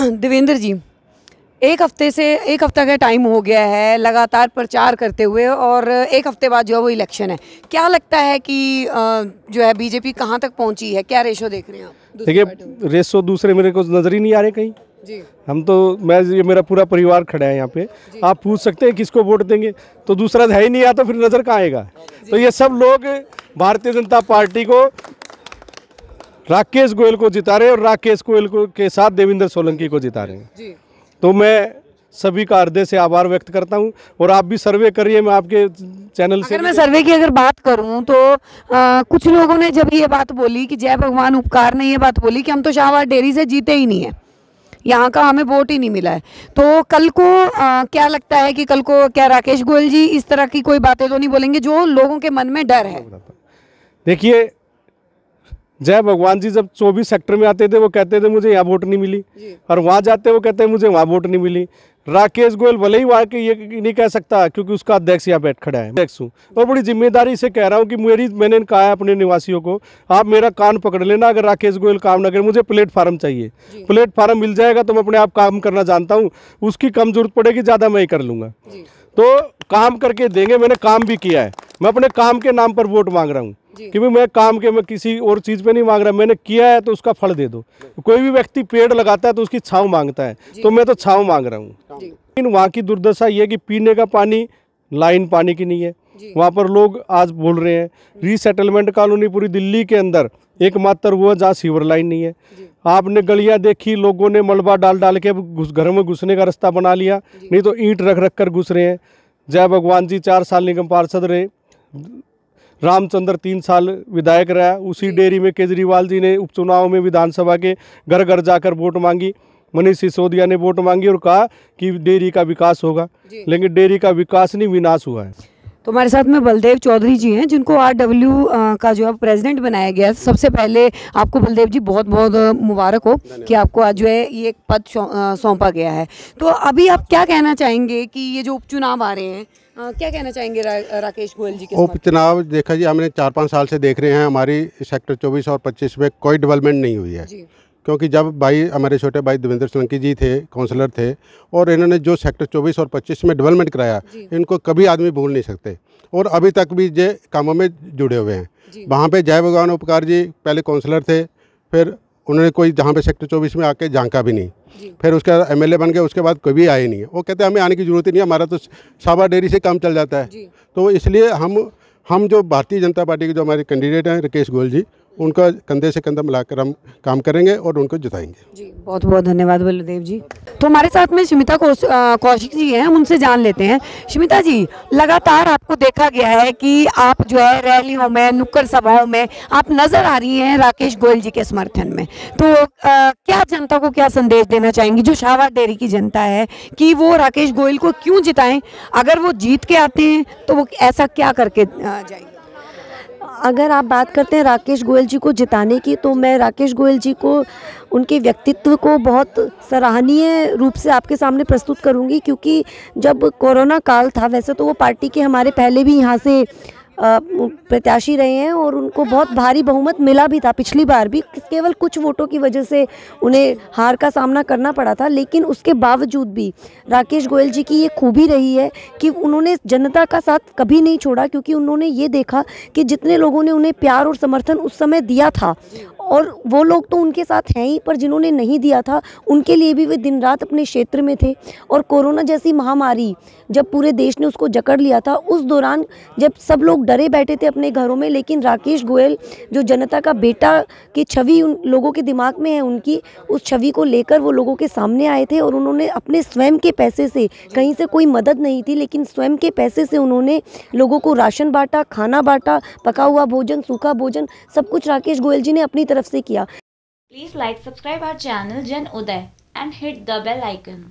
देवेंद्र जी, एक हफ्ता का टाइम हो गया है लगातार प्रचार करते हुए, और एक हफ्ते बाद जो है वो इलेक्शन है। क्या लगता है कि जो है बीजेपी कहाँ तक पहुंची है? क्या रेशो देख रहे हैं आप? देखिए, रेशो दूसरे मेरे को नज़र ही नहीं आ रहे कहीं जी। हम तो ये मेरा पूरा परिवार खड़ा है यहाँ पे। आप पूछ सकते हैं किसको वोट देंगे, तो दूसरा है ही नहीं, या तो फिर नज़र कहाँ आएगा। तो ये सब लोग भारतीय जनता पार्टी को, राकेश गोयल को जिता रहे हैं, और राकेश गोयल को के साथ देवेंद्र सोलंकी को जिता रहे हैं जी। तो मैं सभी का हृदय से आभार व्यक्त करता हूं। और आप भी सर्वे करिए, मैं आपके चैनल से। अगर मैं सर्वे की अगर बात करूं तो कुछ लोगों ने जब ये बात बोली कि जय भगवान उपकार ने ये बात बोली कि हम तो शाहबाद डेयरी से जीते ही नहीं है, यहाँ का हमें वोट ही नहीं मिला है, तो कल को क्या लगता है कि कल को क्या राकेश गोयल जी इस तरह की कोई बातें तो नहीं बोलेंगे जो लोगों के मन में डर है? देखिए, जय भगवान जी जब 24 सेक्टर में आते थे वो कहते थे मुझे यहाँ वोट नहीं मिली, और वहाँ जाते वो कहते हैं मुझे वहाँ वोट नहीं मिली। राकेश गोयल भले ही वहाँ के ये नहीं कह सकता क्योंकि उसका अध्यक्ष यहाँ बैठ खड़ा है, अध्यक्ष हूँ, और बड़ी जिम्मेदारी से कह रहा हूँ कि मैंने कहा है अपने निवासियों को, आप मेरा कान पकड़ लेना। अगर राकेश गोयल काम ना करे, मुझे प्लेटफार्म चाहिए, प्लेटफार्म मिल जाएगा तो मैं अपने आप काम करना जानता हूँ, उसकी कम जरूरत पड़ेगी, ज़्यादा मैं ही कर लूँगा। तो काम करके देंगे, मैंने काम भी किया है, मैं अपने काम के नाम पर वोट मांग रहा हूँ, क्योंकि मैं काम के, मैं किसी और चीज़ पे नहीं मांग रहा, मैंने किया है तो उसका फल दे दो। कोई भी व्यक्ति पेड़ लगाता है तो उसकी छांव मांगता है, तो मैं तो छांव मांग रहा हूँ। लेकिन वहाँ की दुर्दशा ये है कि पीने का पानी, लाइन पानी की नहीं है। वहाँ पर लोग आज बोल रहे हैं रीसेटलमेंट कॉलोनी पूरी दिल्ली के अंदर एकमात्र वो है जहाँ सीवर लाइन नहीं है। आपने गलियाँ देखी, लोगों ने मलबा डाल डाल के घर में घुसने का रास्ता बना लिया, नहीं तो ईंट रख रख कर घुस रहे हैं। जय भगवान जी 4 साल निगम पार्षद रहे, रामचंद्र 3 साल विधायक रहा, उसी डेयरी में केजरीवाल जी ने उपचुनाव में विधानसभा के घर घर जाकर वोट मांगी, मनीष सिसोदिया ने वोट मांगी और कहा कि डेयरी का विकास होगा, लेकिन डेयरी का विकास नहीं, विनाश हुआ है। तो हमारे साथ में बलदेव चौधरी जी हैं, जिनको RW का जो है प्रेसिडेंट बनाया गया है। सबसे पहले आपको बलदेव जी बहुत बहुत मुबारक हो कि आपको आज जो है ये एक पद सौंपा गया है। तो अभी आप क्या कहना चाहेंगे कि ये जो उपचुनाव आ रहे हैं, क्या कहना चाहेंगे राकेश गोयल जी के? उपचुनाव देखा जी, हमने 4-5 साल से देख रहे हैं, हमारी सेक्टर 24 और 25 में कोई डेवलपमेंट नहीं हुई है। क्योंकि जब भाई हमारे छोटे भाई देवेंद्र सोलंकी जी थे, काउंसलर थे, और इन्होंने जो सेक्टर 24 और 25 में डेवलपमेंट कराया, इनको कभी आदमी भूल नहीं सकते, और अभी तक भी ये कामों में जुड़े हुए हैं। वहाँ पे जय भगवान उपकार जी पहले काउंसलर थे, फिर उन्होंने कोई जहाँ पे सेक्टर 24 में आके झांका भी नहीं, फिर उसका MLA बन गए, उसके बाद कभी आए नहीं है। वो कहते हैं हमें आने की ज़रूरत ही नहीं है, हमारा तो शाहबाद डेयरी से काम चल जाता है। तो इसलिए हम जो भारतीय जनता पार्टी के जो हमारे कैंडिडेट हैं राकेश गोयल जी, उनका कंधे से कंधा मिलाकर हम काम करेंगे और उनको जिताएंगे। जी, बहुत बहुत धन्यवाद बलदेव जी। तो हमारे साथ में स्मिता कौशिक जी हैं, हम उनसे जान लेते हैं। स्मिता जी, लगातार आपको देखा गया है कि आप जो है रैलियों में, नुक्कड़ सभाओं में आप नजर आ रही हैं राकेश गोयल जी के समर्थन में, तो क्या जनता को क्या संदेश देना चाहेंगी, जो शाहबाद डेयरी की जनता है, कि वो राकेश गोयल को क्यों जिताएं? अगर वो जीत के आते हैं तो वो ऐसा क्या करके जाएंगे? अगर आप बात करते हैं राकेश गोयल जी को जिताने की, तो मैं राकेश गोयल जी को, उनके व्यक्तित्व को बहुत सराहनीय रूप से आपके सामने प्रस्तुत करूंगी, क्योंकि जब कोरोना काल था, वैसे तो वो पार्टी के हमारे पहले भी यहाँ से प्रत्याशी रहे हैं, और उनको बहुत भारी बहुमत मिला भी था पिछली बार भी, केवल कुछ वोटों की वजह से उन्हें हार का सामना करना पड़ा था। लेकिन उसके बावजूद भी राकेश गोयल जी की ये खूबी रही है कि उन्होंने जनता का साथ कभी नहीं छोड़ा, क्योंकि उन्होंने ये देखा कि जितने लोगों ने उन्हें प्यार और समर्थन उस समय दिया था, और वो लोग तो उनके साथ हैं ही, पर जिन्होंने नहीं दिया था उनके लिए भी वे दिन रात अपने क्षेत्र में थे। और कोरोना जैसी महामारी जब पूरे देश ने उसको जकड़ लिया था, उस दौरान जब सब लोग डरे बैठे थे अपने घरों में, लेकिन राकेश गोयल जो जनता का बेटा की छवि उन लोगों के दिमाग में है, उनकी उस छवि को लेकर वो लोगों के सामने आए थे, और उन्होंने अपने स्वयं के पैसे से, कहीं से कोई मदद नहीं थी, लेकिन स्वयं के पैसे से उन्होंने लोगों को राशन बांटा, खाना बांटा, पका हुआ भोजन, सूखा भोजन, सब कुछ राकेश गोयल जी ने अपनी तरफ से किया। Please like, subscribe our channel Jan Uday and hit the bell icon.